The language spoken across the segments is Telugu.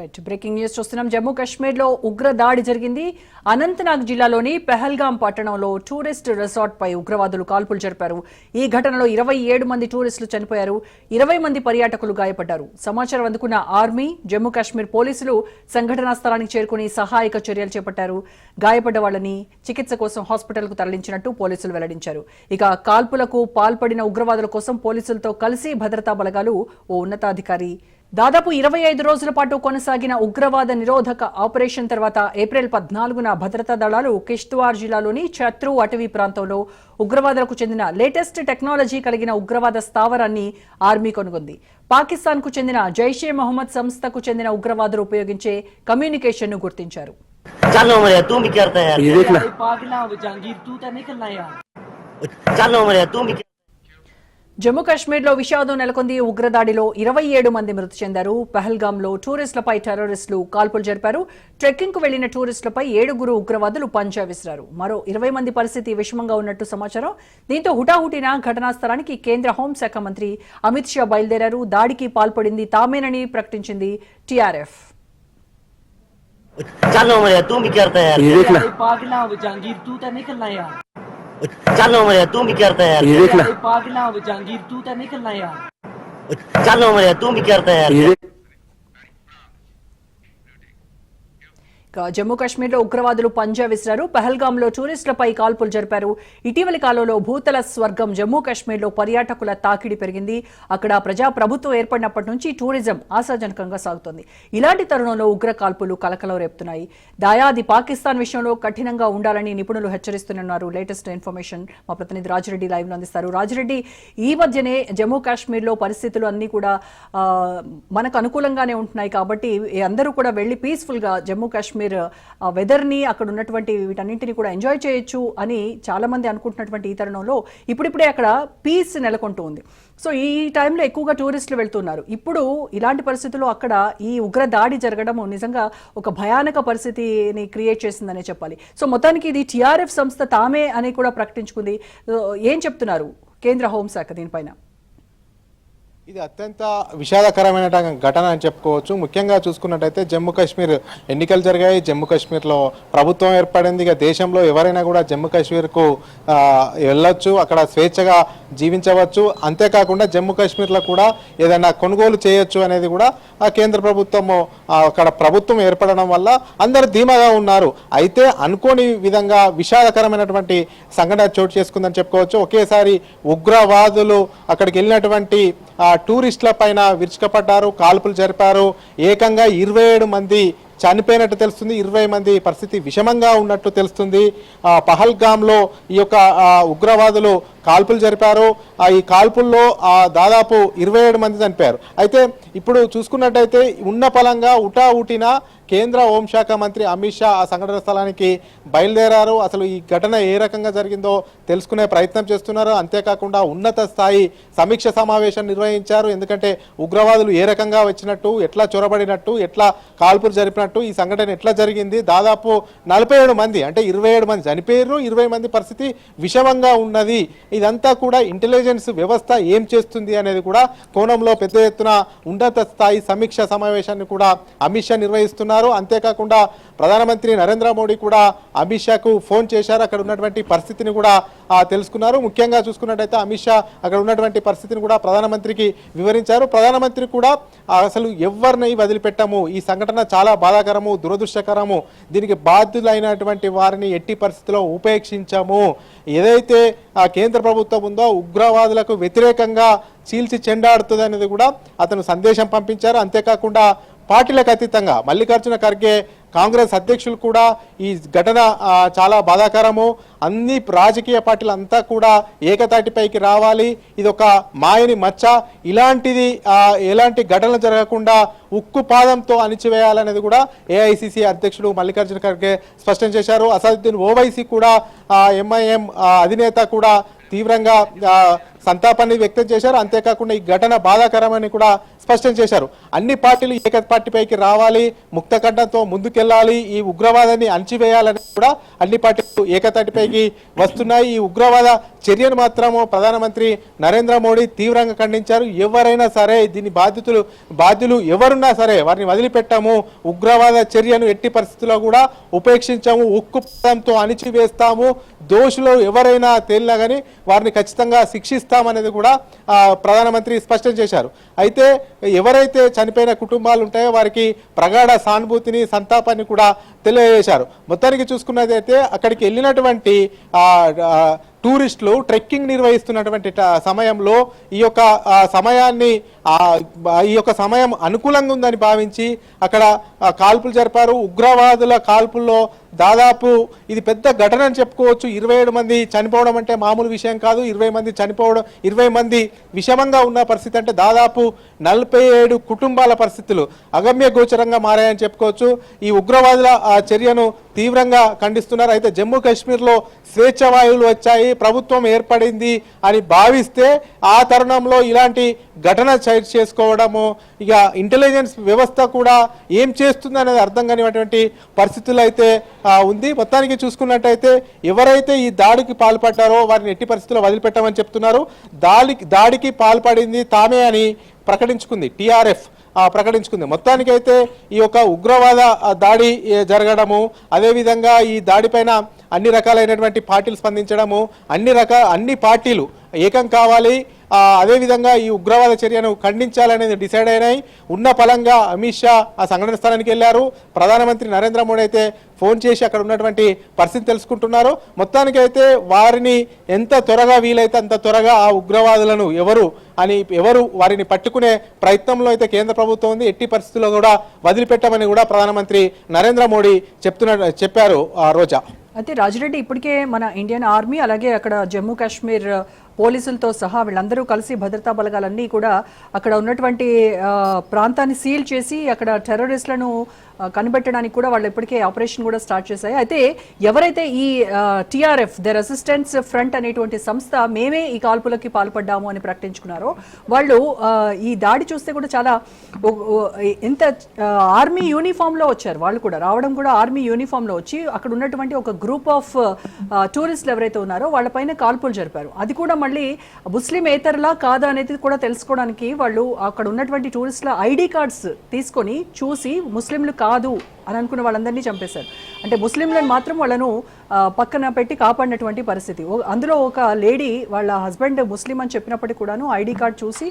రైట్ బ్రేకింగ్ న్యూస్ చూస్తున్నాం. జమ్మూ కాశ్మీర్ లో ఉగ్ర దాడి జరిగింది. అనంతనాగ్ జిల్లాలోని పెహల్గాం పట్టణంలో టూరిస్ట్ రిసార్ట్ పై ఉగ్రవాదులు కాల్పులు జరిపారు. ఈ ఘటనలో 27 మంది టూరిస్టులు చనిపోయారు. 20 మంది పర్యాటకులు గాయపడ్డారు. సమాచారం అందుకున్న ఆర్మీ, జమ్మూ కాశ్మీర్ పోలీసులు సంఘటనా స్థలానికి చేరుకుని సహాయక చర్యలు చేపట్టారు. గాయపడ్డ వాళ్ళని చికిత్స కోసం హాస్పిటల్ కు తరలించినట్టు పోలీసులు వెల్లడించారు. ఇక కాల్పులకు పాల్పడిన ఉగ్రవాదుల కోసం పోలీసులతో కలిసి భద్రతా బలగాలు ఓ ఉన్నతాధికారి దాదాపు 25 రోజుల పాటు కొనసాగిన ఉగ్రవాద నిరోధక ఆపరేషన్ తర్వాత ఏప్రిల్ 14న భద్రతా దళాలు కిష్త్వార్ జిల్లాలోని ఛత్రు అటవీ ప్రాంతంలో ఉగ్రవాదులకు చెందిన లేటెస్ట్ టెక్నాలజీ కలిగిన ఉగ్రవాద స్థావరాన్ని ఆర్మీ కొనుగొంది. పాకిస్తాన్ కు చెందిన జైషే మొహమ్మద్ సంస్థకు చెందిన ఉగ్రవాదులు ఉపయోగించే కమ్యూనికేషన్ ను గుర్తించారు. జమ్మూ కాశ్మీర్లో విషాదం నెలకొంది. ఉగ్రదాడిలో 27 మంది మృతి చెందారు. పహల్గాంలో టూరిస్టులపై టెర్రరిస్టులు కాల్పులు జరిపారు. ట్రెక్కింగ్ కు వెళ్లిన టూరిస్టులపై 7 ఉగ్రవాదులు పంజా విసిరారు. మరో 20 మంది పరిస్థితి విషమంగా ఉన్నట్టు సమాచారం. దీంతో హుటాహుటిన ఘటనా స్థలానికి కేంద్ర హోంశాఖ మంత్రి అమిత్ షా బయలుదేరారు. దాడికి పాల్పడింది తామేనని ప్రకటించింది టీఆర్ఎఫ్. चलो मरिया तू भी करता है यार, ये देखना पागला जहांगीर तू तो निकलना यार, चलो मरिया तू भी करता है यार. జమ్మూ కాశ్మీర్లో ఉగ్రవాదులు పంజా విసిరారు. పహల్గాంలో టూరిస్టులపై కాల్పులు జరిపారు. ఇటీవలి కాలంలో భూతల స్వర్గం జమ్మూ కాశ్మీర్లో పర్యాటకుల తాకిడి పెరిగింది. అక్కడ ప్రజాప్రభుత్వం ఏర్పడినప్పటి నుంచి టూరిజం ఆశాజనకంగా సాగుతోంది. ఇలాంటి తరుణంలో ఉగ్ర కాల్పులు కలకలం రేపుతున్నాయి. దాయాది పాకిస్తాన్ విషయంలో కఠినంగా ఉండాలని నిపుణులు హెచ్చరిస్తున్నారు. లేటెస్ట్ ఇన్ఫర్మేషన్ మా ప్రతినిధి రాజిరెడ్డి లైవ్ లో అందిస్తారు. రాజిరెడ్డి, ఈ మధ్యనే జమ్మూ కాశ్మీర్లో పరిస్థితులు అన్ని కూడా మనకు అనుకూలంగానే ఉంటున్నాయి కాబట్టి అందరూ కూడా వెళ్లి పీస్ఫుల్ గా జమ్మూ కాశ్మీర్ వెదర్ ని, అక్కడ ఉన్నటువంటి వీటన్నింటినీ కూడా ఎంజాయ్ చేయొచ్చు అని చాలా మంది అనుకుంటున్నటువంటి ఈ తరుణంలో ఇప్పుడిప్పుడే అక్కడ పీస్ నెలకొంటూ ఉంది. సో ఈ టైంలో ఎక్కువగా టూరిస్టులు వెళ్తున్నారు. ఇప్పుడు ఇలాంటి పరిస్థితుల్లో అక్కడ ఈ ఉగ్ర దాడి జరగడం నిజంగా ఒక భయానక పరిస్థితిని క్రియేట్ చేసిందనే చెప్పాలి. సో మొత్తానికి ఇది టీఆర్ఎఫ్ సంస్థ తామే అని కూడా ప్రకటించుకుంది. ఏం చెప్తున్నారు కేంద్ర హోంశాఖ దీనిపైన? ఇది అత్యంత విషాదకరమైన ఘటన అని చెప్పుకోవచ్చు. ముఖ్యంగా చూసుకున్నట్టయితే జమ్మూ కాశ్మీర్ ఎన్నికలు జరిగాయి. జమ్మూ కాశ్మీర్లో ప్రభుత్వం ఏర్పడింది. ఇక దేశంలో ఎవరైనా కూడా జమ్మూ కాశ్మీర్కు వెళ్ళొచ్చు, అక్కడ స్వేచ్ఛగా జీవించవచ్చు. అంతేకాకుండా జమ్మూ కాశ్మీర్లో కూడా ఏదైనా కొనుగోలు చేయొచ్చు అనేది కూడా కేంద్ర ప్రభుత్వము అక్కడ ప్రభుత్వం ఏర్పడడం వల్ల అందరూ ధీమాగా ఉన్నారు. అయితే అనుకోని విధంగా విషాదకరమైనటువంటి సంఘటన చోటు చేసుకుందని చెప్పుకోవచ్చు. ఒకేసారి ఉగ్రవాదులు అక్కడికి వెళ్ళినటువంటి టూరిస్టుల పైన విరుచుకపడ్డారు, కాల్పులు జరిపారు. ఏకంగా 27 మంది చనిపోయినట్టు తెలుస్తుంది. 20 మంది పరిస్థితి విషమంగా ఉన్నట్టు తెలుస్తుంది. పహల్గాంలో ఈ యొక్క ఉగ్రవాదులు కాల్పులు జరిపారు. ఈ కాల్పుల్లో దాదాపు 27 మంది చనిపోయారు. అయితే ఇప్పుడు చూసుకున్నట్టయితే ఉన్న పలంగా ఉటావుటిన కేంద్ర హోంశాఖ మంత్రి అమిత్ షా ఆ సంఘటన స్థలానికి బయలుదేరారు. అసలు ఈ ఘటన ఏ రకంగా జరిగిందో తెలుసుకునే ప్రయత్నం చేస్తున్నారు. అంతేకాకుండా ఉన్నత స్థాయి సమీక్ష సమావేశం నిర్వహించారు. ఎందుకంటే ఉగ్రవాదులు ఏ రకంగా వచ్చినట్టు, ఎట్లా చొరబడినట్టు, ఎట్లా కాల్పులు జరిపినట్టు, ఈ సంఘటన ఎట్లా జరిగింది, దాదాపు 47 మంది అంటే 27 మంది చనిపోయారు, 20 మంది పరిస్థితి విషమంగా ఉన్నది. ఇదంతా కూడా ఇంటెలిజెన్స్ వ్యవస్థ ఏం చేస్తుంది అనేది కూడా కోణంలో పెద్ద ఎత్తున ఉన్నత స్థాయి సమీక్ష సమావేశాన్ని కూడా అమిత్ షా నిర్వహిస్తున్నారు. అంతేకాకుండా ప్రధానమంత్రి నరేంద్ర మోడీ కూడా అమిత్ షాకు ఫోన్ చేశారు. అక్కడ ఉన్నటువంటి పరిస్థితిని కూడా తెలుసుకున్నారు. ముఖ్యంగా చూసుకున్నట్టయితే అమిత్ షా అక్కడ ఉన్నటువంటి పరిస్థితిని కూడా ప్రధానమంత్రికి వివరించారు. ప్రధానమంత్రి కూడా అసలు ఎవరిని వదిలిపెట్టము, ఈ సంఘటన చాలా బాధాకరము, దురదృష్టకరము, దీనికి బాధ్యులైనటువంటి వారిని ఎట్టి పరిస్థితిలో ఉపేక్షించము, ఏదైతే కేంద్ర ప్రభుత్వం ఉందో ఉగ్రవాదులకు వ్యతిరేకంగా చీల్చి చెండాడుతుంది అనేది కూడా అతను సందేశం పంపించారు. అంతేకాకుండా పార్టీలకు అతీతంగా మల్లికార్జున ఖర్గే కాంగ్రెస్ అధ్యక్షులు కూడా ఈ ఘటన చాలా బాధాకరము, అన్ని రాజకీయ పార్టీలు అంతా కూడా ఏకతాటిపైకి రావాలి, ఇది ఒక మాయని మచ్చ, ఇలాంటిది ఎలాంటి ఘటనలు జరగకుండా ఉక్కు పాదంతో అణిచివేయాలనేది కూడా ఏఐసిసి అధ్యక్షుడు మల్లికార్జున ఖర్గే స్పష్టం చేశారు. అసదుద్దీన్ ఓవైసీ కూడా ఎంఐఎం అధినేత కూడా తీవ్రంగా సంతాపాన్ని వ్యక్తం చేశారు. అంతేకాకుండా ఈ ఘటన బాధాకరమని కూడా స్పష్టం చేశారు. అన్ని పార్టీలు ఏకతాటిపైకి రావాలి, ముక్తకంఠంతో ముందుకెళ్లాలి, ఈ ఉగ్రవాదాన్ని అణచివేయాలని కూడా అన్ని పార్టీలు ఏకతాటిపైకి వస్తున్నాయి. ఈ ఉగ్రవాద చర్యను మాత్రము ప్రధానమంత్రి నరేంద్ర మోడీ తీవ్రంగా ఖండించారు. ఎవరైనా సరే దీని బాధ్యులు ఎవరున్నా సరే వారిని వదిలిపెట్టాము, ఉగ్రవాద చర్యను ఎట్టి పరిస్థితుల్లో కూడా ఉపేక్షించాము, ఉక్కు పదంతో అణిచివేస్తాము, దోషులు ఎవరైనా తేలినా కానీ వారిని ఖచ్చితంగా శిక్షిస్తామనేది కూడా ప్రధానమంత్రి స్పష్టం చేశారు. అయితే ఎవరైతే చనిపోయిన కుటుంబాలు ఉంటాయో వారికి ప్రగాఢ సానుభూతిని సంతాపాన్ని కూడా తెలియజేశారు. మొత్తానికి చూసుకున్నదైతే అక్కడికి వెళ్ళినటువంటి టూరిస్టులు ట్రెక్కింగ్ నిర్వహిస్తున్నటువంటి సమయంలో ఈ యొక్క సమయం అనుకూలంగా ఉందని భావించి అక్కడ కాల్పులు జరిపారు. ఉగ్రవాదుల కాల్పుల్లో దాదాపు ఇది పెద్ద ఘటన అని చెప్పుకోవచ్చు. 27 మంది చనిపోవడం అంటే మామూలు విషయం కాదు. 20 మంది చనిపోవడం, 20 మంది విషమంగా ఉన్న పరిస్థితి అంటే దాదాపు 47 కుటుంబాల పరిస్థితులు అగమ్య గోచరంగా మారాయని చెప్పుకోవచ్చు. ఈ ఉగ్రవాదుల చర్యను తీవ్రంగా ఖండిస్తున్నారు. అయితే జమ్మూ కాశ్మీర్లో స్వేచ్ఛ వాయువులు వచ్చాయి, ప్రభుత్వం ఏర్పడింది అని భావిస్తే ఆ తరుణంలో ఇలాంటి ఘటన చేసుకోవడము, ఇక ఇంటెలిజెన్స్ వ్యవస్థ కూడా ఏం చేస్తుంది అనేది అర్థం కానిటువంటి పరిస్థితులు అయితే ఉంది. మొత్తానికి చూసుకున్నట్టయితే ఎవరైతే ఈ దాడికి పాల్పడ్డారో వారిని ఎట్టి పరిస్థితుల్లో వదిలిపెట్టామని చెప్తున్నారు. దాడికి పాల్పడింది తామే అని ప్రకటించుకుంది టీఆర్ఎఫ్ ప్రకటించుకుంది. మొత్తానికైతే ఈ యొక్క ఉగ్రవాద దాడి జరగడము, అదేవిధంగా ఈ దాడిపైన అన్ని రకాలైనటువంటి పార్టీలు స్పందించడము, అన్ని పార్టీలు ఏకం కావాలి, అదేవిధంగా ఈ ఉగ్రవాద చర్యను ఖండించాలనేది డిసైడ్ అయినాయి. ఉన్న పలంగా అమిత్ షా ఆ సంఘటన స్థలానికి వెళ్ళారు. ప్రధానమంత్రి నరేంద్ర మోడీ అయితే ఫోన్ చేసి అక్కడ ఉన్నటువంటి పరిస్థితి తెలుసుకుంటున్నారు. మొత్తానికైతే వారిని ఎంత త్వరగా వీలైతే అంత త్వరగా ఆ ఉగ్రవాదులను ఎవరు వారిని పట్టుకునే ప్రయత్నంలో అయితే కేంద్ర ప్రభుత్వం ఉంది. ఎట్టి పరిస్థితుల్లో కూడా వదిలిపెట్టమని కూడా ప్రధానమంత్రి నరేంద్ర మోడీ చెప్పారు రోజా. అయితే రాజిరెడ్డి, ఇప్పటికే మన ఇండియన్ ఆర్మీ అలాగే అక్కడ జమ్మూ కాశ్మీర్ పోలీసులతో సహా వీళ్ళందరూ కలిసి భద్రతా బలగాలన్నీ కూడా అక్కడ ఉన్నటువంటి ప్రాంతాన్ని సీల్ చేసి అక్కడ టెర్రరిస్టులను కనిపెట్టడానికి కూడా వాళ్ళు ఇప్పటికే ఆపరేషన్ కూడా స్టార్ట్ చేశాయి. అయితే ఎవరైతే ఈ టీఆర్ఎఫ్ ద రెసిస్టెన్స్ ఫ్రంట్ అనేటువంటి సంస్థ మేమే ఈ కాల్పులకి పాల్పడ్డాము అని ప్రకటించుకున్నారో వాళ్ళు ఈ దాడి చూస్తే కూడా చాలా ఎంత ఆర్మీ యూనిఫామ్లో వచ్చారు. వాళ్ళు కూడా రావడం కూడా ఆర్మీ యూనిఫామ్లో వచ్చి అక్కడ ఉన్నటువంటి ఒక గ్రూప్ ఆఫ్ టూరిస్టులు ఎవరైతే ఉన్నారో వాళ్ళపైన కాల్పులు జరిపారు. అది కూడా మళ్ళీ ముస్లిం ఏతరులా కాదా అనేది కూడా తెలుసుకోవడానికి వాళ్ళు అక్కడ ఉన్నటువంటి టూరిస్టుల ఐడి కార్డ్స్ తీసుకొని చూసి ముస్లింలు కాదు అని అనుకున్న వాళ్ళందరినీ చంపేశారు. అంటే ముస్లింలను మాత్రం వాళ్ళను పక్కన పెట్టి కాపాడినటువంటి పరిస్థితి. అందులో ఒక లేడీ వాళ్ళ హస్బెండ్ ముస్లిం అని చెప్పినప్పటికీ కూడాను ఐడి కార్డ్ చూసి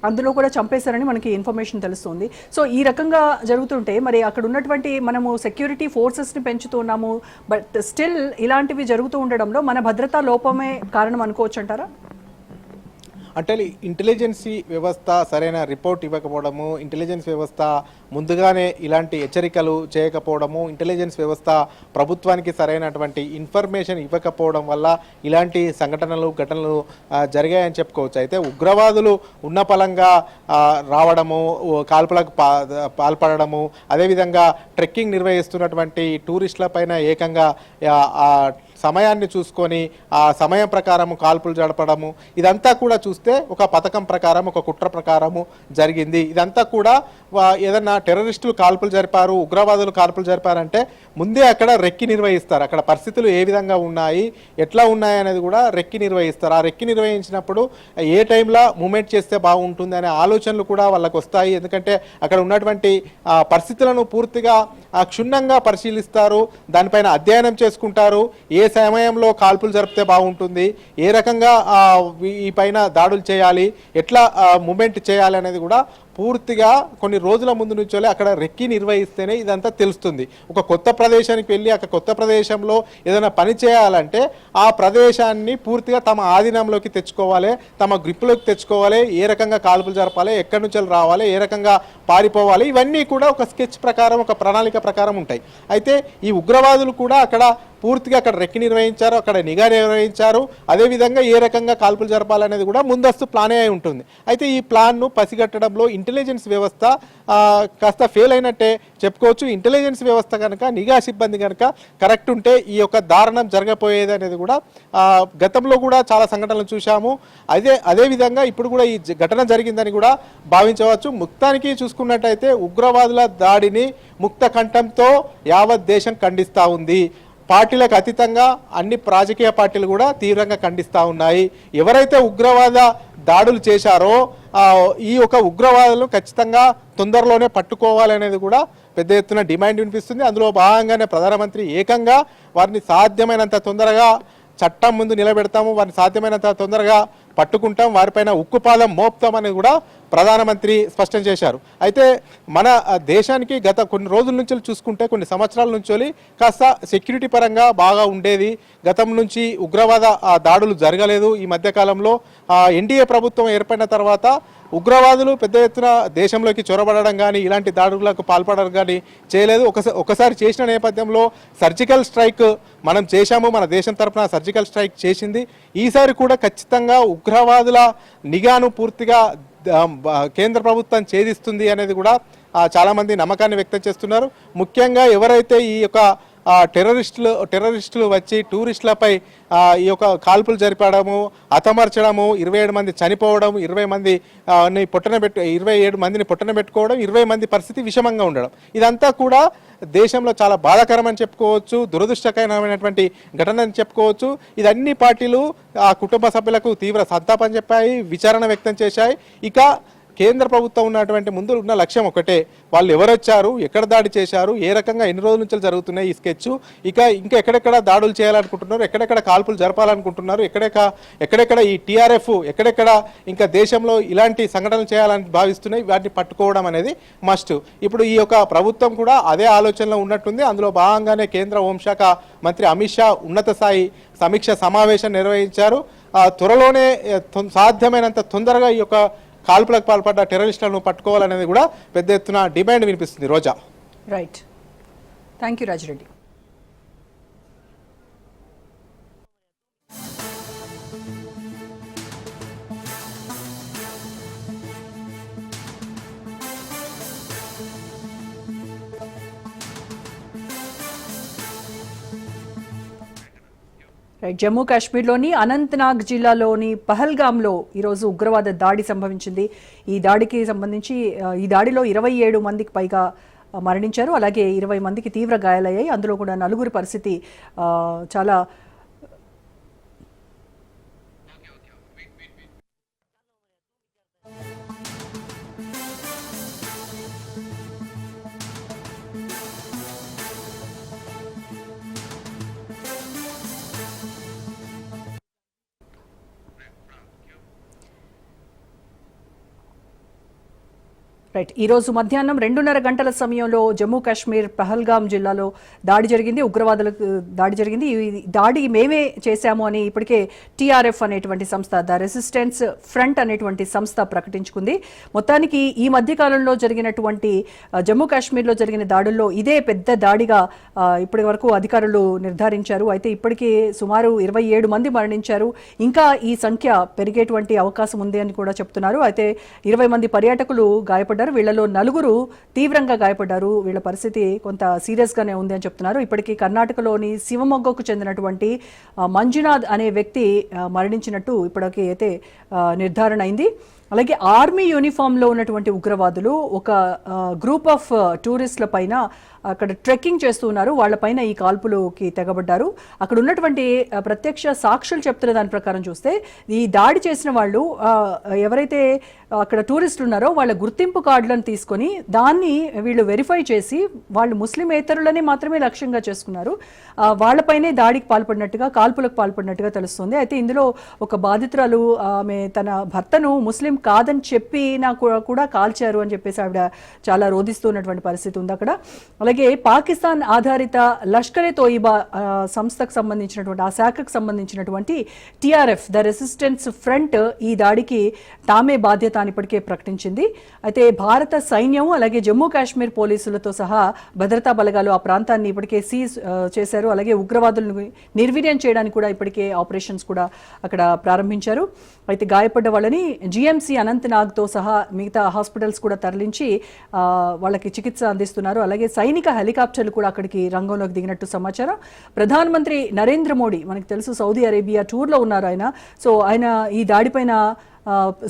అందులో కూడా చంపేశారని మనకి ఇన్ఫర్మేషన్ తెలుస్తుంది. సో ఈ రకంగా జరుగుతుంటే మరి అక్కడ ఉన్నటువంటి మనము సెక్యూరిటీ ఫోర్సెస్ని పెంచుతున్నాము, బట్ స్టిల్ ఇలాంటివి జరుగుతూ ఉండడంలో మన భద్రతా లోపమే కారణం అనుకోవచ్చు అంటారా? అంటే ఇంటెలిజెన్సీ వ్యవస్థ సరైన రిపోర్ట్ ఇవ్వకపోవడము, ఇంటెలిజెన్స్ వ్యవస్థ ముందుగానే ఇలాంటి హెచ్చరికలు చేయకపోవడము, ఇంటెలిజెన్స్ వ్యవస్థ ప్రభుత్వానికి సరైనటువంటి ఇన్ఫర్మేషన్ ఇవ్వకపోవడం వల్ల ఇలాంటి ఘటనలు జరిగాయని చెప్పుకోవచ్చు. అయితే ఉగ్రవాదులు ఉన్న పలంగా రావడము, కాల్పులకు పాల్పడము, అదేవిధంగా ట్రెక్కింగ్ నిర్వహిస్తున్నటువంటి టూరిస్టుల పైన ఏకంగా సమయాన్ని చూసుకొని ఆ సమయం ప్రకారం కాల్పులు జరపడము, ఇదంతా కూడా చూస్తే ఒక పథకం ప్రకారం, ఒక కుట్ర ప్రకారము జరిగింది. ఇదంతా కూడా ఏదన్నా టెర్రరిస్టులు కాల్పులు జరిపారు, ఉగ్రవాదులు కాల్పులు జరిపారంటే ముందే అక్కడ రెక్కి నిర్వహిస్తారు. అక్కడ పరిస్థితులు ఏ విధంగా ఉన్నాయి, ఎట్లా ఉన్నాయి అనేది కూడా రెక్కి నిర్వహిస్తారు. ఆ రెక్కి నిర్వహించినప్పుడు ఏ టైంలో మూమెంట్ చేస్తే బాగుంటుంది అనే ఆలోచనలు కూడా వాళ్ళకు వస్తాయి. ఎందుకంటే అక్కడ ఉన్నటువంటి పరిస్థితులను పూర్తిగా క్షుణ్ణంగా పరిశీలిస్తారు, దానిపైన అధ్యయనం చేసుకుంటారు. ఏ సమయంలో కాల్పులు జరిపితే బాగుంటుంది, ఏ రకంగా ఈ పైన దాడులు చేయాలి, ఎట్లా మూమెంట్ చేయాలి అనేది కూడా పూర్తిగా కొన్ని రోజుల ముందు నుంచో అక్కడ రెక్కి నిర్వహిస్తేనే ఇదంతా తెలుస్తుంది. ఒక కొత్త ప్రదేశానికి వెళ్ళి అక్కడ కొత్త ప్రదేశంలో ఏదైనా పని చేయాలంటే ఆ ప్రదేశాన్ని పూర్తిగా తమ ఆధీనంలోకి తెచ్చుకోవాలి, తమ గ్రిప్లోకి తెచ్చుకోవాలి, ఏ రకంగా కాల్పులు జరపాలి, ఎక్కడి నుంచి రావాలి, ఏ రకంగా పారిపోవాలి, ఇవన్నీ కూడా ఒక స్కెచ్ ప్రకారం, ఒక ప్రణాళిక ప్రకారం ఉంటాయి. అయితే ఈ ఉగ్రవాదులు కూడా అక్కడ పూర్తిగా అక్కడ రెక్కి నిర్వహించారు, అక్కడ నిఘా నిర్వహించారు. అదేవిధంగా ఏ రకంగా కాల్పులు జరపాలనేది కూడా ముందస్తు ప్లానే అయి ఉంటుంది. అయితే ఈ ప్లాన్ను పసిగట్టడంలో ఇంటెలిజెన్స్ వ్యవస్థ కాస్త ఫెయిల్ అయినట్టే చెప్పుకోవచ్చు. ఇంటెలిజెన్స్ వ్యవస్థ కనుక, నిఘా సిబ్బంది కనుక కరెక్ట్ ఉంటే ఈ యొక్క దారుణం జరగపోయేది అనేది కూడా గతంలో కూడా చాలా సంఘటనలు చూశాము. అదేవిధంగా ఇప్పుడు కూడా ఈ ఘటన జరిగిందని కూడా భావించవచ్చు. మొత్తానికి చూసుకున్నట్టయితే ఉగ్రవాదుల దాడిని ముక్త కంఠంతో యావత్ దేశం ఖండిస్తూ ఉంది. పార్టీలకు అతీతంగా అన్ని రాజకీయ పార్టీలు కూడా తీవ్రంగా ఖండిస్తూ ఉన్నాయి. ఎవరైతే ఉగ్రవాద దాడులు చేశారో ఈ యొక్క ఉగ్రవాదులను ఖచ్చితంగా తొందరలోనే పట్టుకోవాలనేది కూడా పెద్ద ఎత్తున డిమాండ్ వినిపిస్తుంది. అందులో భాగంగానే ప్రధానమంత్రి ఏకంగా వారిని సాధ్యమైనంత తొందరగా చట్టం ముందు నిలబెడతాము, వారిని సాధ్యమైనంత తొందరగా పట్టుకుంటాం, వారిపైన ఉక్కుపాదం మోపుతాం అనేది కూడా ప్రధానమంత్రి స్పష్టం చేశారు. అయితే మన దేశానికి గత కొన్ని రోజుల నుంచి చూసుకుంటే, కొన్ని సంవత్సరాల నుంచి కాస్త సెక్యూరిటీ పరంగా బాగా ఉండేది. గతం నుంచి ఉగ్రవాద దాడులు జరగలేదు. ఈ మధ్యకాలంలో ఎన్డీఏ ప్రభుత్వం ఏర్పడిన తర్వాత ఉగ్రవాదులు పెద్ద ఎత్తున దేశంలోకి చొరబడడం కానీ, ఇలాంటి దాడులకు పాల్పడడం కానీ చేయలేదు. ఒకసారి చేసిన నేపథ్యంలో సర్జికల్ స్ట్రైక్ మనం చేశాము, మన దేశం తరఫున సర్జికల్ స్ట్రైక్ చేసింది. ఈసారి కూడా ఖచ్చితంగా ఉగ్రవాదుల నిఘాను పూర్తిగా కేంద్ర ప్రభుత్వం ఛేదిస్తుంది అనేది కూడా చాలామంది నమ్మకాన్ని వ్యక్తం చేస్తున్నారు. ముఖ్యంగా ఎవరైతే ఈ యొక్క టెర్రరిస్టులు వచ్చి టూరిస్టులపై ఈ యొక్క కాల్పులు జరిపడము, హతమార్చడము, 27 మంది చనిపోవడం, 27 మందిని పొట్టన పెట్టుకోవడం, 20 మంది పరిస్థితి విషమంగా ఉండడం, ఇదంతా కూడా దేశంలో చాలా బాధాకరమని చెప్పుకోవచ్చు, దురదృష్టకరమైనటువంటి ఘటన అని చెప్పుకోవచ్చు. ఇది అన్ని పార్టీలు ఆ కుటుంబ సభ్యులకు తీవ్ర సంతాపం చెప్పాయి, విచారణ వ్యక్తం చేశాయి. ఇక కేంద్ర ప్రభుత్వం ఉన్నటువంటి ముందు ఉన్న లక్ష్యం ఒకటే, వాళ్ళు ఎవరొచ్చారు, ఎక్కడ దాడి చేశారు, ఏ రకంగా ఎన్ని రోజుల నుంచి జరుగుతున్నాయి ఈ స్కెచ్, ఇంకా ఎక్కడెక్కడ దాడులు చేయాలనుకుంటున్నారు, ఎక్కడెక్కడ కాల్పులు జరపాలనుకుంటున్నారు, ఎక్కడెక్కడ ఈ టీఆర్ఎఫ్ ఎక్కడెక్కడ ఇంకా దేశంలో ఇలాంటి సంఘటనలు చేయాలని భావిస్తున్నాయి, వాటిని పట్టుకోవడం అనేది మస్ట్. ఇప్పుడు ఈ యొక్క ప్రభుత్వం కూడా అదే ఆలోచనలో ఉన్నట్టుంది. అందులో భాగంగానే కేంద్ర హోంశాఖ మంత్రి అమిత్ షా ఉన్నత స్థాయి సమీక్ష సమావేశం నిర్వహించారు. త్వరలోనే సాధ్యమైనంత తొందరగా ఈ యొక్క కాల్పులకు పాల్పడ్డ టెర్రరిస్టులను పట్టుకోవాలనేది కూడా పెద్ద ఎత్తున డిమాండ్ వినిపిస్తుంది. Roja. Right, thank you Rajireddy. Jammu కాశ్మీర్లోని అనంతనాగ్ జిల్లాలోని పహల్గామ్లో ఈరోజు ఉగ్రవాద దాడి సంభవించింది. ఈ దాడిలో 27 మందికి పైగా మరణించారు, అలాగే 20 మందికి తీవ్ర గాయాలయ్యాయి. అందులో కూడా 4 పరిస్థితి చాలా రైట్. ఈరోజు మధ్యాహ్నం 2:30 గంటల సమయంలో జమ్మూ కాశ్మీర్ పహల్గామ్ జిల్లాలో దాడి జరిగింది, ఉగ్రవాదులకు దాడి జరిగింది. ఈ దాడి మేమే చేశాము అని ఇప్పటికే టీఆర్ఎఫ్ అనేటువంటి సంస్థ, ద రెసిస్టెన్స్ ఫ్రంట్ అనేటువంటి సంస్థ ప్రకటించుకుంది. మొత్తానికి ఈ మధ్యకాలంలో జరిగినటువంటి జమ్మూ కాశ్మీర్లో జరిగిన దాడుల్లో ఇదే పెద్ద దాడిగా ఇప్పటి వరకు అధికారులు నిర్ధారించారు. అయితే ఇప్పటికీ సుమారు 27 మంది మరణించారు, ఇంకా ఈ సంఖ్య పెరిగేటువంటి అవకాశం ఉంది అని కూడా చెప్తున్నారు. అయితే 20 మంది పర్యాటకులు గాయపడ్డారు, వీళ్లలో 4 తీవ్రంగా గాయపడ్డారు. వీళ్ళ పరిస్థితి కొంత సీరియస్ గానే ఉంది అని చెప్తున్నారు. ఇప్పటికీ కర్ణాటకలోని శివమొగ్గకు చెందినటువంటి మంజునాథ్ అనే వ్యక్తి మరణించినట్టు ఇప్పటికీ అయితే నిర్ధారణ అయింది. అలాగే ఆర్మీ యూనిఫామ్లో ఉన్నటువంటి ఉగ్రవాదులు ఒక గ్రూప్ ఆఫ్ టూరిస్టుల పైన అక్కడ ట్రెక్కింగ్ చేస్తూ ఉన్నారు, వాళ్ళపైన ఈ కాల్పులకి తెగబడ్డారు. అక్కడ ఉన్నటువంటి ప్రత్యక్ష సాక్షులు చెప్తున్న దాని ప్రకారం చూస్తే ఈ దాడి చేసిన వాళ్ళు ఎవరైతే అక్కడ టూరిస్టులు ఉన్నారో వాళ్ళ గుర్తింపు కార్డులను తీసుకొని దాన్ని వీళ్ళు వెరిఫై చేసి వాళ్ళు ముస్లిమేతరులని మాత్రమే లక్ష్యంగా చేసుకున్నారు, వాళ్ళపైనే దాడికి పాల్పడినట్టుగా, కాల్పులకు పాల్పడినట్టుగా తెలుస్తుంది. అయితే ఇందులో ఒక బాధితురాలు ఆమె తన భర్తను ముస్లిం కాదని చెప్పి నాకు కూడా కాల్చారు అని చెప్పేసి ఆవిడ చాలా రోధిస్తున్నటువంటి పరిస్థితి ఉంది అక్కడ. అలాగే పాకిస్తాన్ ఆధారిత లష్కరే తోయిబా సంస్థకు సంబంధించినటువంటి, ఆ శాఖకు సంబంధించినటువంటి టీఆర్ఎఫ్ ద రెసిస్టెన్స్ ఫ్రంట్ ఈ దాడికి తామే బాధ్యత అని ఇప్పటికే ప్రకటించింది. అయితే భారత సైన్యం అలాగే జమ్మూ కాశ్మీర్ పోలీసులతో సహా భద్రతా బలగాలు ఆ ప్రాంతాన్ని ఇప్పటికే సీజ్ చేశారు. అలాగే ఉగ్రవాదులను నిర్వీర్యం చేయడానికి కూడా ఇప్పటికే ఆపరేషన్స్ కూడా అక్కడ ప్రారంభించారు. అయితే గాయపడ్డ వాళ్ళని జిఎంసీ అనంతనాగ్తో సహా మిగతా హాస్పిటల్స్ కూడా తరలించి వాళ్ళకి చికిత్స అందిస్తున్నారు. అలాగే సైనిక హెలికాప్టర్లు కూడా అక్కడికి రంగంలోకి దిగినట్టు సమాచారం. ప్రధానమంత్రి నరేంద్ర మోడీ మనకు తెలుసు సౌదీ అరేబియా టూర్లో ఉన్నారు ఆయన. సో ఆయన ఈ దాడిపైన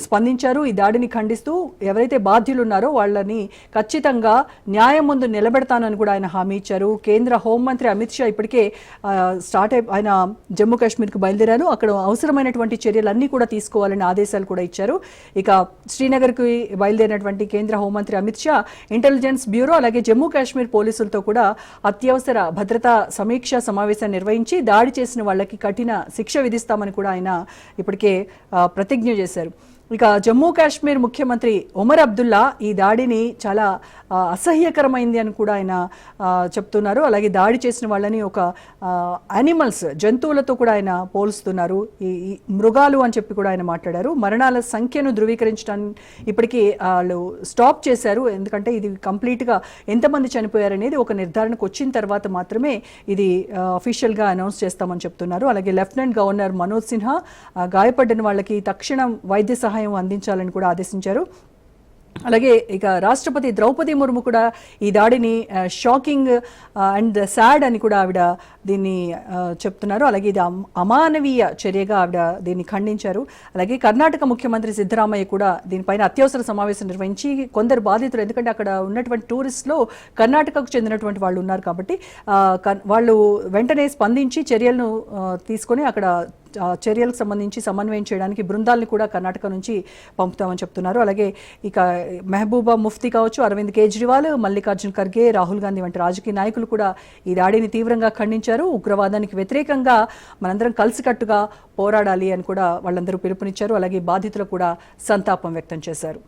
స్పందించారు. ఈ దాడిని ఖండిస్తూ ఎవరైతే బాధ్యులు ఉన్నారో వాళ్ళని ఖచ్చితంగా న్యాయం ముందు నిలబెడతానని కూడా ఆయన హామీ ఇచ్చారు. కేంద్ర హోంమంత్రి అమిత్ షా ఇప్పటికే ఆయన జమ్మూ కాశ్మీర్కు బయలుదేరారు. అక్కడ అవసరమైనటువంటి చర్యలన్నీ కూడా తీసుకోవాలని ఆదేశాలు కూడా ఇచ్చారు. ఇక శ్రీనగర్కి బయలుదేరినటువంటి కేంద్ర హోంమంత్రి అమిత్ షా ఇంటెలిజెన్స్ బ్యూరో అలాగే జమ్మూ కాశ్మీర్ పోలీసులతో కూడా అత్యవసర భద్రతా సమీక్ష సమావేశాన్ని నిర్వహించి దాడి చేసిన వాళ్ళకి కఠిన శిక్ష విధిస్తామని కూడా ఆయన ఇప్పటికే ప్రతిజ్ఞ చేశారు. ఇక జమ్మూ కాశ్మీర్ ముఖ్యమంత్రి ఒమర్ అబ్దుల్లా ఈ దాడిని చాలా అసహ్యకరమైంది అని కూడా ఆయన చెప్తున్నారు. అలాగే దాడి చేసిన వాళ్ళని ఒక యానిమల్స్ జంతువులతో కూడా ఆయన పోల్స్తున్నారు. ఈ మృగాలు అని చెప్పి కూడా ఆయన మాట్లాడారు. మరణాల సంఖ్యను ధృవీకరించడానికి ఇప్పటికీ వాళ్ళు స్టాప్ చేశారు. ఎందుకంటే ఇది కంప్లీట్గా ఎంతమంది చనిపోయారనేది ఒక నిర్ధారణకు వచ్చిన తర్వాత మాత్రమే ఇది అఫీషియల్గా అనౌన్స్ చేస్తామని చెప్తున్నారు. అలాగే లెఫ్టినెంట్ గవర్నర్ మనోజ్ సిన్హా గాయపడిన వాళ్ళకి తక్షణం వైద్య సహాయం అందించాలని కూడా ఆదేశించారు. అలాగే ఇక రాష్ట్రపతి ద్రౌపది ముర్ము కూడా ఈ దాడిని షాకింగ్ అండ్ సాడ్ అని కూడా ఆవిడ దీన్ని చెప్తున్నారు. అలాగే ఇది అమానవీయ చర్యగా ఆవిడ దీన్ని ఖండించారు. అలాగే కర్ణాటక ముఖ్యమంత్రి సిద్ధరామయ్య కూడా దీనిపైన అత్యవసర సమావేశం నిర్వహించి కొందరు బాధితులు, ఎందుకంటే అక్కడ ఉన్నటువంటి టూరిస్టులో కర్ణాటకకు చెందినటువంటి వాళ్ళు ఉన్నారు కాబట్టి వాళ్ళు వెంటనే స్పందించి చర్యలను తీసుకొని అక్కడ చర్యలకు సంబంధించి సమన్వయం చేయడానికి బృందాలను కూడా కర్ణాటక నుంచి పంపుతామని చెప్తున్నారు. అలాగే ఇక మెహబూబా ముఫ్తీ కావచ్చు, అరవింద్ కేజ్రీవాల్, మల్లికార్జున్ ఖర్గే, రాహుల్ గాంధీ వంటి రాజకీయ నాయకులు కూడా ఈ దాడిని తీవ్రంగా ఖండించారు. ఉగ్రవాదానికి వ్యతిరేకంగా మనందరం కలిసికట్టుగా పోరాడాలి అని కూడా వాళ్ళందరూ పిలుపునిచ్చారు. అలాగే బాధితులు కూడా సంతాపం వ్యక్తం చేశారు.